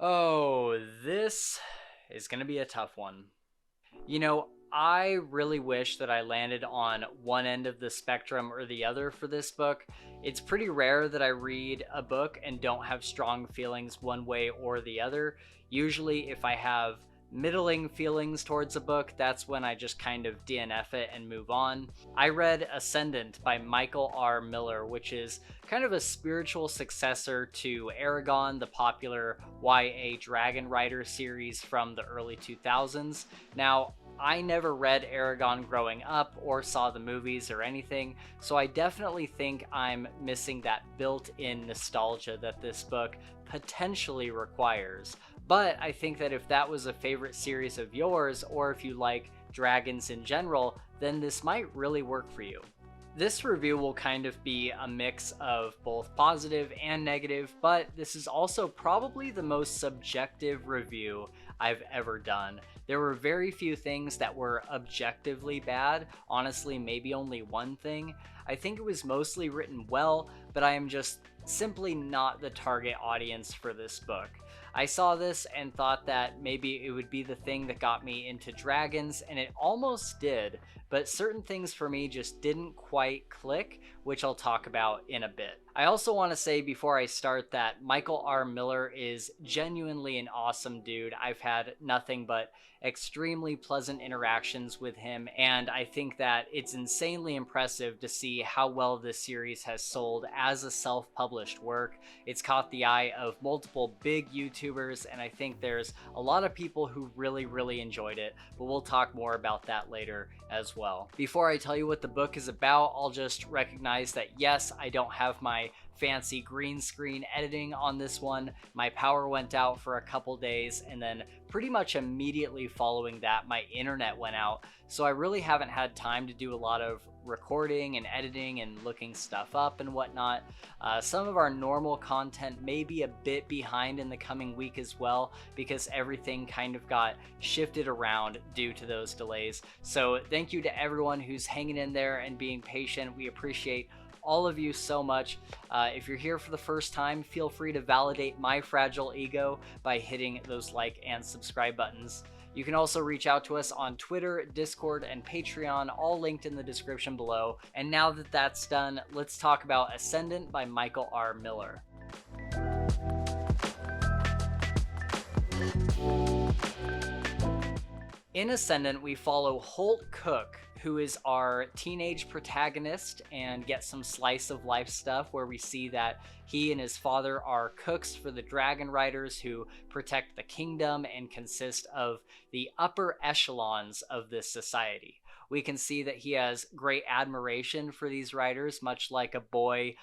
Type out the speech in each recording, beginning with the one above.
Oh, this is going to be a tough one. I really wish that I landed on one end of the spectrum or the other for this book. It's pretty rare that I read a book and don't have strong feelings one way or the other. Usually, if I have middling feelings towards a book, that's when I just kind of DNF it and move on. I read Ascendant by Michael R. Miller, which is kind of a spiritual successor to Aragon, the popular YA Dragon Rider series from the early 2000s. Now, I never read Aragon growing up or saw the movies or anything, so I definitely think I'm missing that built-in nostalgia that this book potentially requires. But I think that if that was a favorite series of yours, or if you like dragons in general, then this might really work for you. This review will kind of be a mix of both positive and negative, but this is also probably the most subjective review I've ever done. There were very few things that were objectively bad, honestly, maybe only one thing. I think it was mostly written well, but I am just simply not the target audience for this book. I saw this and thought that maybe it would be the thing that got me into dragons, and it almost did, but certain things for me just didn't quite click, which I'll talk about in a bit. I also want to say before I start that Michael R. Miller is genuinely an awesome dude. I've had nothing but extremely pleasant interactions with him, and I think that it's insanely impressive to see how well this series has sold as a self-published work. It's caught the eye of multiple big YouTubers, and I think there's a lot of people who really enjoyed it, but we'll talk more about that later as well. Before I tell you what the book is about, I'll just recognize that yes, I don't have my fancy green screen editing on this one. My power went out for a couple days, and then pretty much immediately following that, my internet went out. So I really haven't had time to do a lot of recording and editing and looking stuff up and whatnot. Some of our normal content may be a bit behind in the coming week as well, because everything kind of got shifted around due to those delays. So thank you to everyone who's hanging in there and being patient. We appreciate all of you so much. If you're here for the first time, feel free to validate my fragile ego by hitting those like and subscribe buttons. You can also reach out to us on Twitter, Discord, and Patreon, all linked in the description below. And now that that's done, let's talk about Ascendant by Michael R. Miller. In Ascendant, we follow Holt Cook, who is our teenage protagonist, and get some slice of life stuff where we see that he and his father are cooks for the Dragon Riders who protect the kingdom and consist of the upper echelons of this society. We can see that he has great admiration for these riders, much like a boy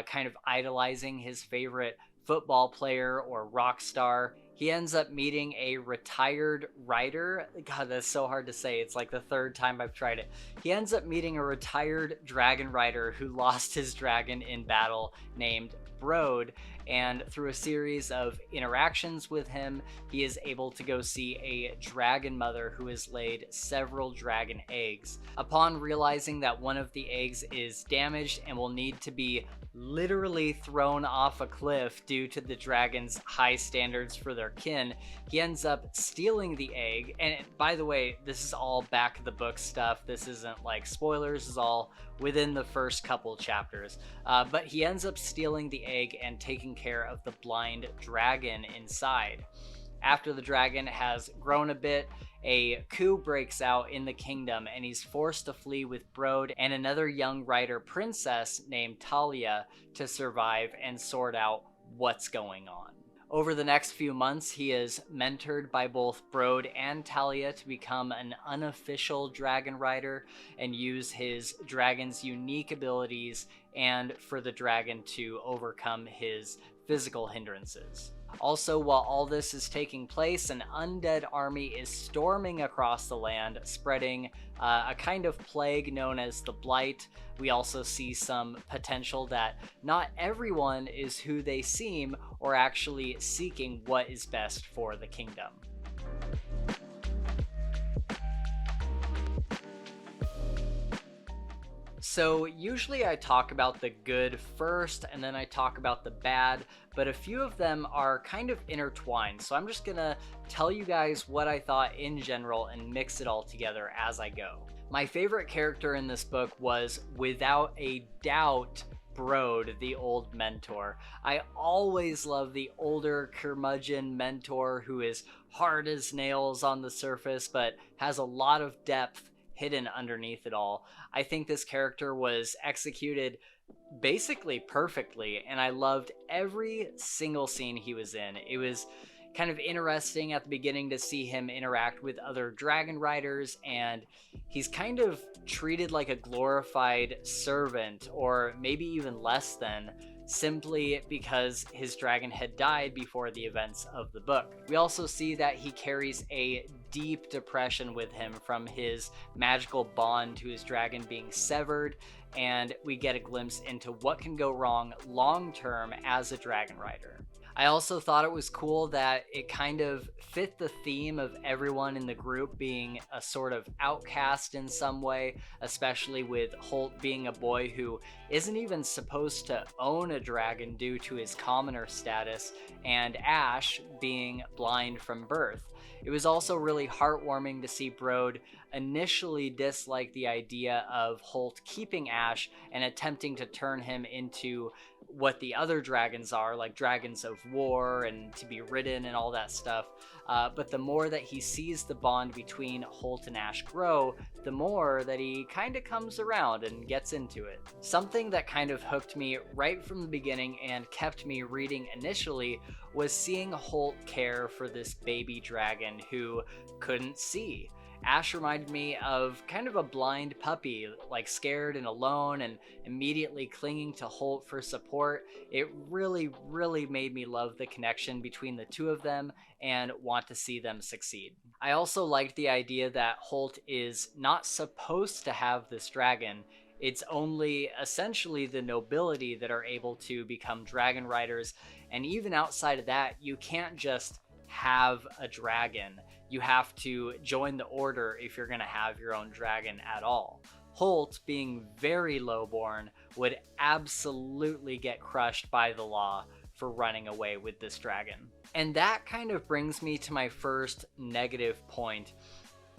kind of idolizing his favorite football player or rock star. He ends up meeting a retired rider. God, that's so hard to say. It's like the third time I've tried it. He ends up meeting a retired dragon rider who lost his dragon in battle named Broad, and through a series of interactions with him, he is able to go see a dragon mother who has laid several dragon eggs. Upon realizing that one of the eggs is damaged and will need to be literally thrown off a cliff due to the dragon's high standards for their kin, he ends up stealing the egg. And by the way, this is all back of the book stuff. This isn't like spoilers, this is all within the first couple chapters. But he ends up stealing the egg and taking care of the blind dragon inside. After the dragon has grown a bit, a coup breaks out in the kingdom, and he's forced to flee with Broad and another young rider princess named Talia to survive and sort out what's going on. Over the next few months, he is mentored by both Broad and Talia to become an unofficial dragon rider and use his dragon's unique abilities and for the dragon to overcome his physical hindrances. Also, while all this is taking place, an undead army is storming across the land, spreading a kind of plague known as the Blight. We also see some potential that not everyone is who they seem or actually seeking what is best for the kingdom. So usually I talk about the good first and then I talk about the bad, but a few of them are kind of intertwined. So I'm just gonna tell you guys what I thought in general and mix it all together as I go. My favorite character in this book was, without a doubt, Brode, the old mentor. I always love the older curmudgeon mentor who is hard as nails on the surface but has a lot of depth hidden underneath it all. I think this character was executed basically perfectly, and I loved every single scene he was in. It was kind of interesting at the beginning to see him interact with other dragon riders, and he's kind of treated like a glorified servant, or maybe even less than, simply because his dragon had died before the events of the book. We also see that he carries a deep depression with him from his magical bond to his dragon being severed, and we get a glimpse into what can go wrong long term as a dragon rider. I also thought it was cool that it kind of fit the theme of everyone in the group being a sort of outcast in some way, especially with Holt being a boy who isn't even supposed to own a dragon due to his commoner status, and Ash being blind from birth. It was also really heartwarming to see Brode initially dislike the idea of Holt keeping Ash and attempting to turn him into what the other dragons are, like dragons of war and to be ridden and all that stuff. But the more that he sees the bond between Holt and Ash grow, the more that he kind of comes around and gets into it. Something that kind of hooked me right from the beginning and kept me reading initially was seeing Holt care for this baby dragon who couldn't see. Ash reminded me of kind of a blind puppy, like scared and alone and immediately clinging to Holt for support. It really, really made me love the connection between the two of them and want to see them succeed. I also liked the idea that Holt is not supposed to have this dragon. It's only essentially the nobility that are able to become dragon riders, and even outside of that, you can't just have a dragon. You have to join the order if you're going to have your own dragon at all. Holt, being very lowborn, would absolutely get crushed by the law for running away with this dragon. And that kind of brings me to my first negative point.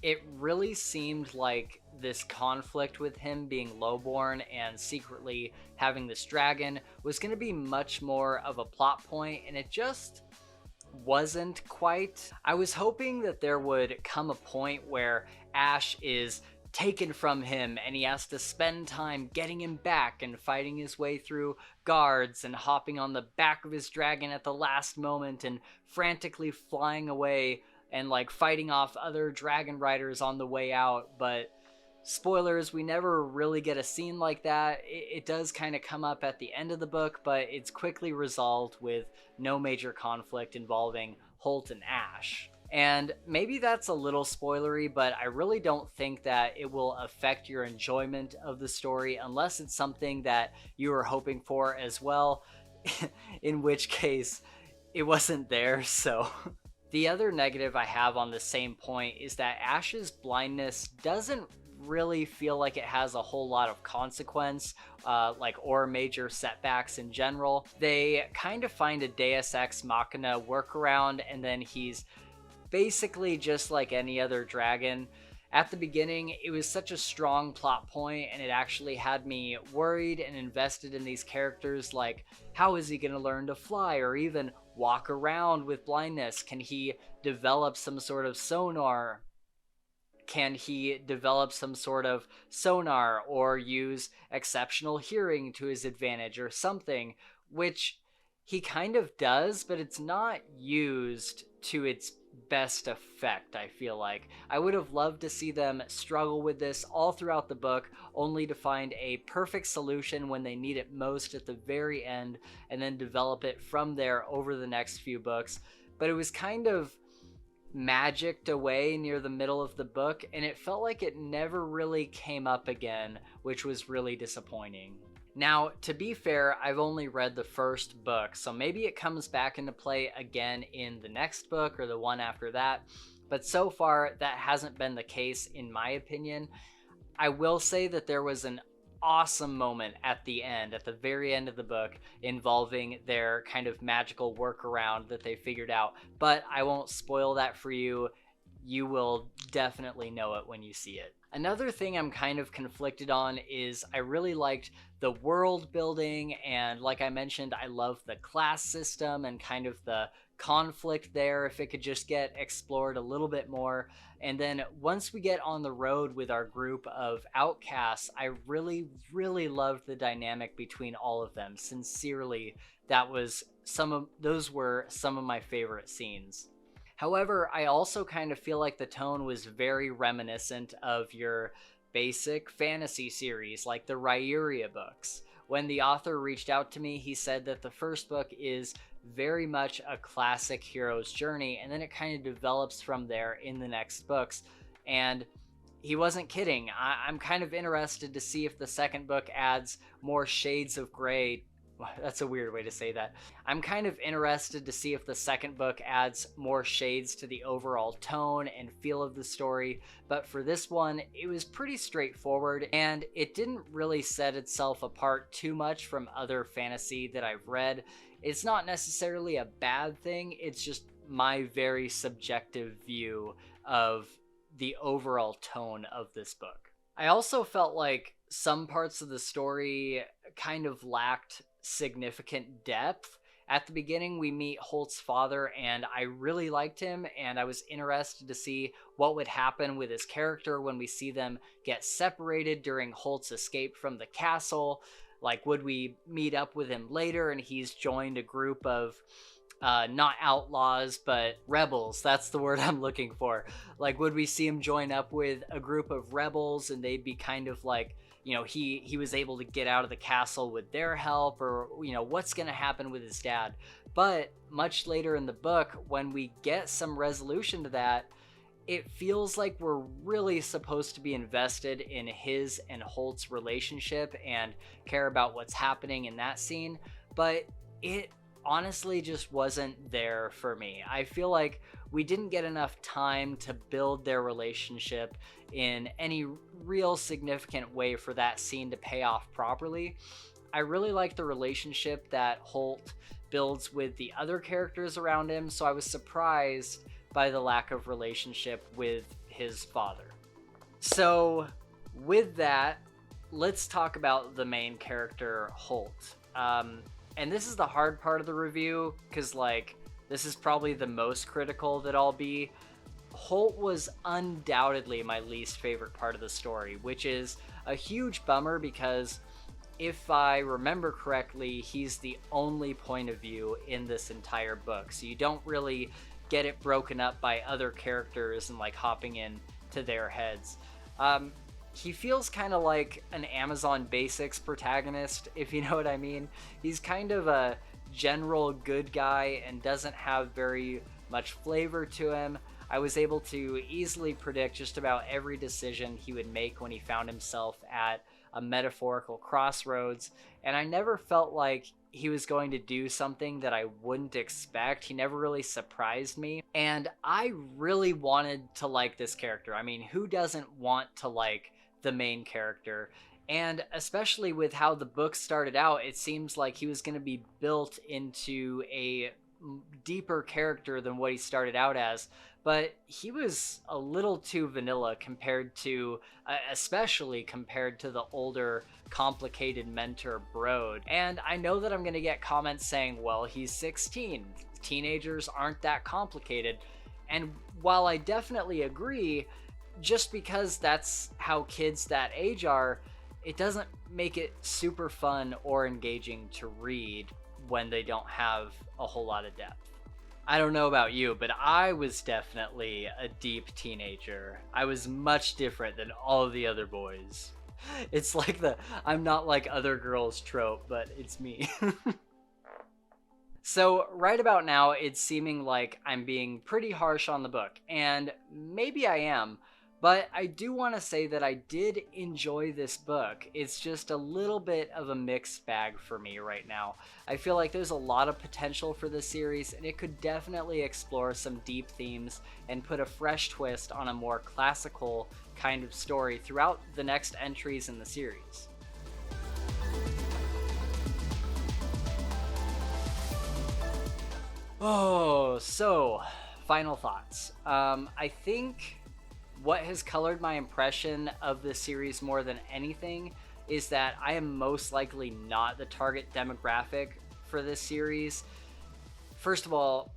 It really seemed like this conflict with him being lowborn and secretly having this dragon was going to be much more of a plot point, and it just wasn't quite. I was hoping that there would come a point where Ash is taken from him and he has to spend time getting him back and fighting his way through guards and hopping on the back of his dragon at the last moment and frantically flying away and like fighting off other dragon riders on the way out. But spoilers, we never really get a scene like that. It does kind of come up at the end of the book, but it's quickly resolved with no major conflict involving Holt and Ash. And maybe that's a little spoilery, but I really don't think that it will affect your enjoyment of the story unless it's something that you were hoping for as well, in which case it wasn't there. So the other negative I have on the same point is that Ash's blindness doesn't really feel like it has a whole lot of consequence, or major setbacks in general. They kind of find a Deus Ex Machina workaround, and then he's basically just like any other dragon. At the beginning, it was such a strong plot point, and it actually had me worried and invested in these characters, like, how is he going to learn to fly or even walk around with blindness? Can he develop some sort of sonar? Can he develop some sort of sonar or use exceptional hearing to his advantage or something, which he kind of does, but it's not used to its best effect, I feel like. I would have loved to see them struggle with this all throughout the book, only to find a perfect solution when they need it most at the very end, and then develop it from there over the next few books. But it was kind of magicked away near the middle of the book, and it felt like it never really came up again, which was really disappointing. Now, to be fair, I've only read the first book, so maybe it comes back into play again in the next book or the one after that, but so far that hasn't been the case in my opinion. I will say that there was an awesome moment at the end, at the very end of the book, involving their kind of magical workaround that they figured out. But I won't spoil that for you. You will definitely know it when you see it. Another thing I'm kind of conflicted on is I really liked the world building, and like I mentioned, I love the class system and kind of the conflict there, if it could just get explored a little bit more. And then once we get on the road with our group of outcasts, I really, really loved the dynamic between all of them. Sincerely, those were some of my favorite scenes. However, I also kind of feel like the tone was very reminiscent of your basic fantasy series, like the Ryuria books. When the author reached out to me, he said that the first book is very much a classic hero's journey, and then it kind of develops from there in the next books. And he wasn't kidding. I'm kind of interested to see if the second book adds more shades of gray. That's a weird way to say that. I'm kind of interested to see if the second book adds more shades to the overall tone and feel of the story, but for this one, it was pretty straightforward, and it didn't really set itself apart too much from other fantasy that I've read. It's not necessarily a bad thing, it's just my very subjective view of the overall tone of this book. I also felt like some parts of the story kind of lacked significant depth. At the beginning, we meet Holt's father, and I really liked him, and I was interested to see what would happen with his character when we see them get separated during Holt's escape from the castle. Like, would we meet up with him later and he's joined a group of not outlaws, but rebels? That's the word I'm looking for. Like, would we see him join up with a group of rebels and they'd be kind of like, you know, he was able to get out of the castle with their help, or, you know, what's going to happen with his dad? But much later in the book, when we get some resolution to that, it feels like we're really supposed to be invested in his and Holt's relationship and care about what's happening in that scene, but it honestly just wasn't there for me. I feel like we didn't get enough time to build their relationship in any real significant way for that scene to pay off properly. I really like the relationship that Holt builds with the other characters around him, so I was surprised by the lack of relationship with his father. So with that, let's talk about the main character, Holt. And this is the hard part of the review, because, like, this is probably the most critical that I'll be. Holt was undoubtedly my least favorite part of the story, which is a huge bummer because if I remember correctly, he's the only point of view in this entire book. So you don't really get it broken up by other characters and like hopping in to their heads. He feels kind of like an Amazon Basics protagonist, if you know what I mean. He's kind of a general good guy and doesn't have very much flavor to him. I was able to easily predict just about every decision he would make when he found himself at a metaphorical crossroads, and I never felt like he was going to do something that I wouldn't expect. He never really surprised me, and I really wanted to like this character. I mean, who doesn't want to like the main character? And especially with how the book started out, it seems like he was going to be built into a deeper character than what he started out as, but he was a little too vanilla compared to, especially compared to the older, complicated mentor Brode. And I know that I'm going to get comments saying, well, he's 16. Teenagers aren't that complicated. And while I definitely agree, just because that's how kids that age are, it doesn't make it super fun or engaging to read when they don't have a whole lot of depth. I don't know about you, but I was definitely a deep teenager. I was much different than all of the other boys. It's like the I'm not like other girls trope, but it's me. So right about now, it's seeming like I'm being pretty harsh on the book, and maybe I am, but I do want to say that I did enjoy this book. It's just a little bit of a mixed bag for me right now. I feel like there's a lot of potential for this series, and it could definitely explore some deep themes and put a fresh twist on a more classical kind of story throughout the next entries in the series. Oh, so final thoughts. I think what has colored my impression of this series more than anything is that I am most likely not the target demographic for this series. First of all,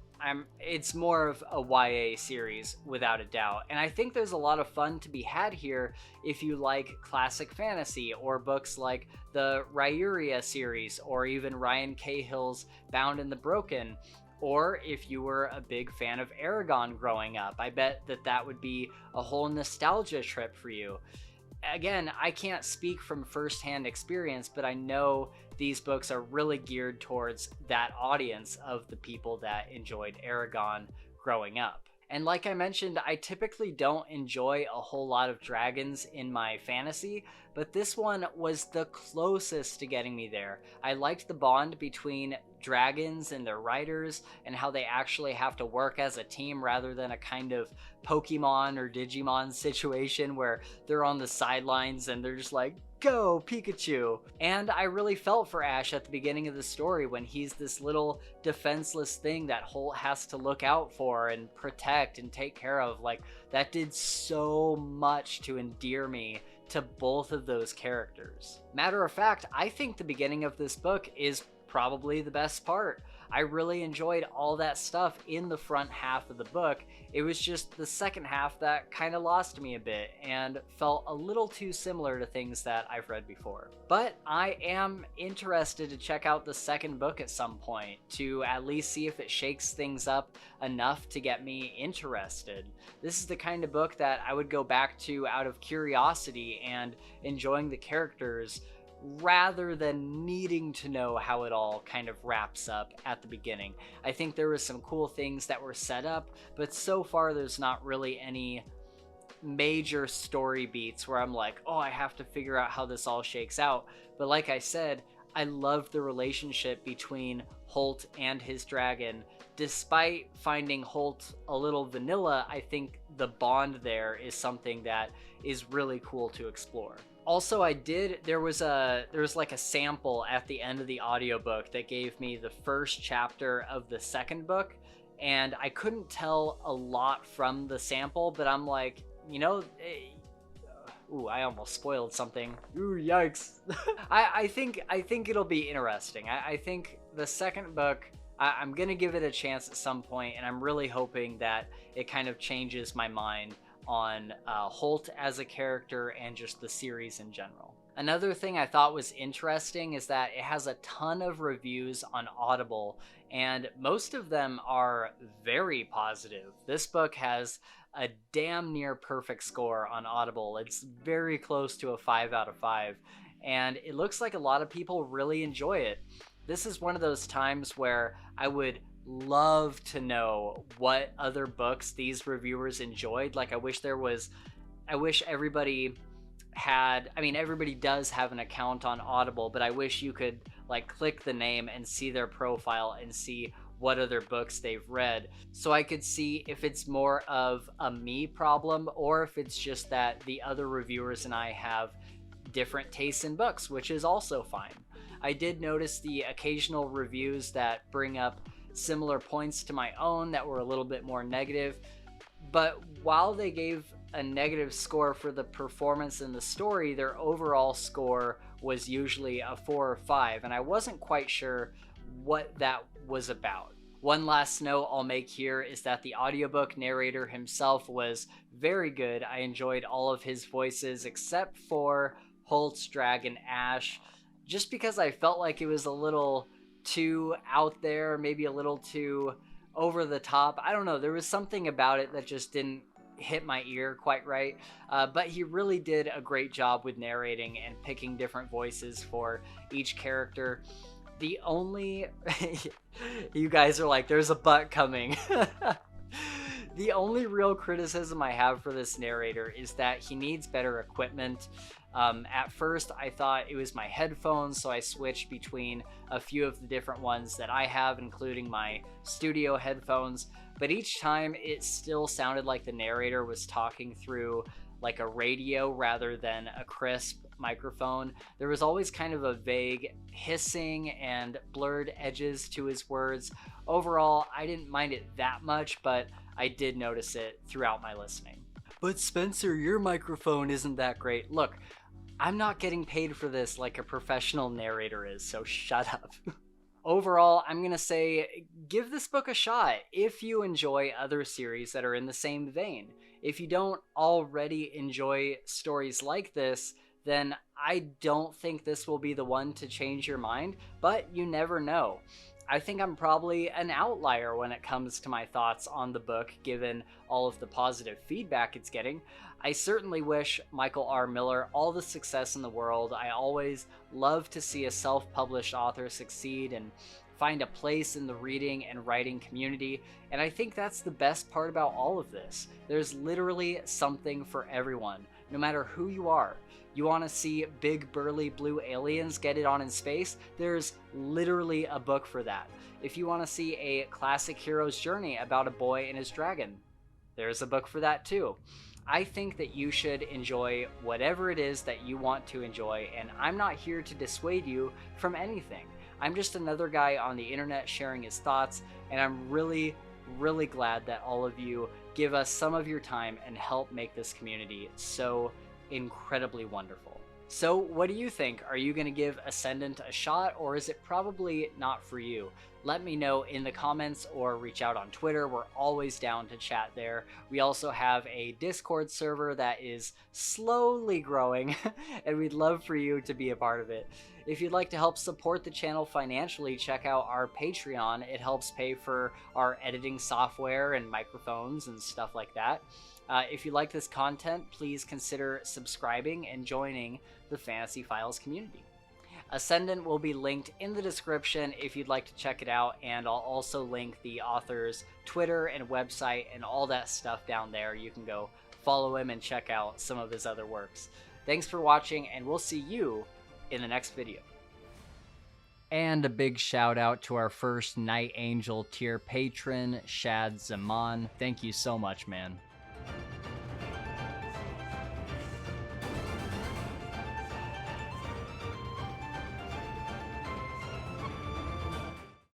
it's more of a YA series without a doubt. And I think there's a lot of fun to be had here if you like classic fantasy or books like the Ryuria series or even Ryan Cahill's Bound and the Broken. Or if you were a big fan of Aragon growing up, I bet that would be a whole nostalgia trip for you. Again, I can't speak from firsthand experience, but I know these books are really geared towards that audience of the people that enjoyed Aragon growing up. And like I mentioned, I typically don't enjoy a whole lot of dragons in my fantasy, but this one was the closest to getting me there. I liked the bond between dragons and their riders and how they actually have to work as a team rather than a kind of Pokemon or Digimon situation where they're on the sidelines and they're just like, go Pikachu. And I really felt for Ash at the beginning of the story when he's this little defenseless thing that Holt has to look out for and protect and take care of. Like, that did so much to endear me to both of those characters. Matter of fact, I think the beginning of this book is probably the best part. I really enjoyed all that stuff in the front half of the book. It was just the second half that kind of lost me a bit and felt a little too similar to things that I've read before. But I am interested to check out the second book at some point to at least see if it shakes things up enough to get me interested. This is the kind of book that I would go back to out of curiosity and enjoying the characters rather than needing to know how it all kind of wraps up at the beginning. I think there was some cool things that were set up, but so far there's not really any major story beats where I'm like, oh, I have to figure out how this all shakes out. But like I said, I love the relationship between Holt and his dragon. Despite finding Holt a little vanilla, I think the bond there is something that is really cool to explore. Also, there was like a sample at the end of the audiobook that gave me the first chapter of the second book, and I couldn't tell a lot from the sample, but I'm like, ooh, I almost spoiled something. Ooh, yikes. I think it'll be interesting. I think the second book, I'm gonna give it a chance at some point, and I'm really hoping that it kind of changes my mind on Holt as a character and just the series in general. Another thing I thought was interesting is that it has a ton of reviews on Audible, and most of them are very positive. This book has a damn near perfect score on Audible. It's very close to a 5 out of 5, and it looks like a lot of people really enjoy it. This is one of those times where I would love to know what other books these reviewers enjoyed. Like, I wish everybody had, everybody does have an account on Audible, but I wish you could like click the name and see their profile and see what other books they've read, so I could see if it's more of a me problem or if it's just that the other reviewers and I have different tastes in books, which is also fine. I did notice the occasional reviews that bring up similar points to my own that were a little bit more negative, but while they gave a negative score for the performance and the story, their overall score was usually a 4 or 5, and I wasn't quite sure what that was about. One last note I'll make here is that the audiobook narrator himself was very good. I enjoyed all of his voices except for Holt's dragon Ash, just because I felt like it was a little too out there, maybe a little too over the top. I don't know, there was something about it that just didn't hit my ear quite right, but he really did a great job with narrating and picking different voices for each character. The only you guys are like, there's a butt coming. The only real criticism I have for this narrator is that he needs better equipment. At first, I thought it was my headphones, so I switched between a few of the different ones that I have, including my studio headphones. But each time, it still sounded like the narrator was talking through like a radio rather than a crisp microphone. There was always kind of a vague hissing and blurred edges to his words. Overall, I didn't mind it that much, but I did notice it throughout my listening. But Spencer, your microphone isn't that great. Look, I'm not getting paid for this like a professional narrator is, so shut up. Overall, I'm going to say give this book a shot if you enjoy other series that are in the same vein. If you don't already enjoy stories like this, then I don't think this will be the one to change your mind, but you never know. I think I'm probably an outlier when it comes to my thoughts on the book, given all of the positive feedback it's getting. I certainly wish Michael R. Miller all the success in the world. I always love to see a self-published author succeed and find a place in the reading and writing community, and I think that's the best part about all of this. There's literally something for everyone, no matter who you are. You want to see big burly blue aliens get it on in space? There's literally a book for that. If you want to see a classic hero's journey about a boy and his dragon, there's a book for that too. I think that you should enjoy whatever it is that you want to enjoy, and I'm not here to dissuade you from anything. I'm just another guy on the internet sharing his thoughts, and I'm really glad that all of you give us some of your time and help make this community so incredibly wonderful. So what do you think? Are you going to give Ascendant a shot, or is it probably not for you? Let me know in the comments or reach out on Twitter. We're always down to chat there. We also have a Discord server that is slowly growing and we'd love for you to be a part of it. If you'd like to help support the channel financially, check out our Patreon. It helps pay for our editing software and microphones and stuff like that. If you like this content, please consider subscribing and joining the Fantasy Files community. Ascendant will be linked in the description if you'd like to check it out, and I'll also link the author's Twitter and website and all that stuff down there. You can go follow him and check out some of his other works. Thanks for watching, and we'll see you in the next video. And a big shout out to our first Night Angel tier patron, Shad Zaman. Thank you so much, man.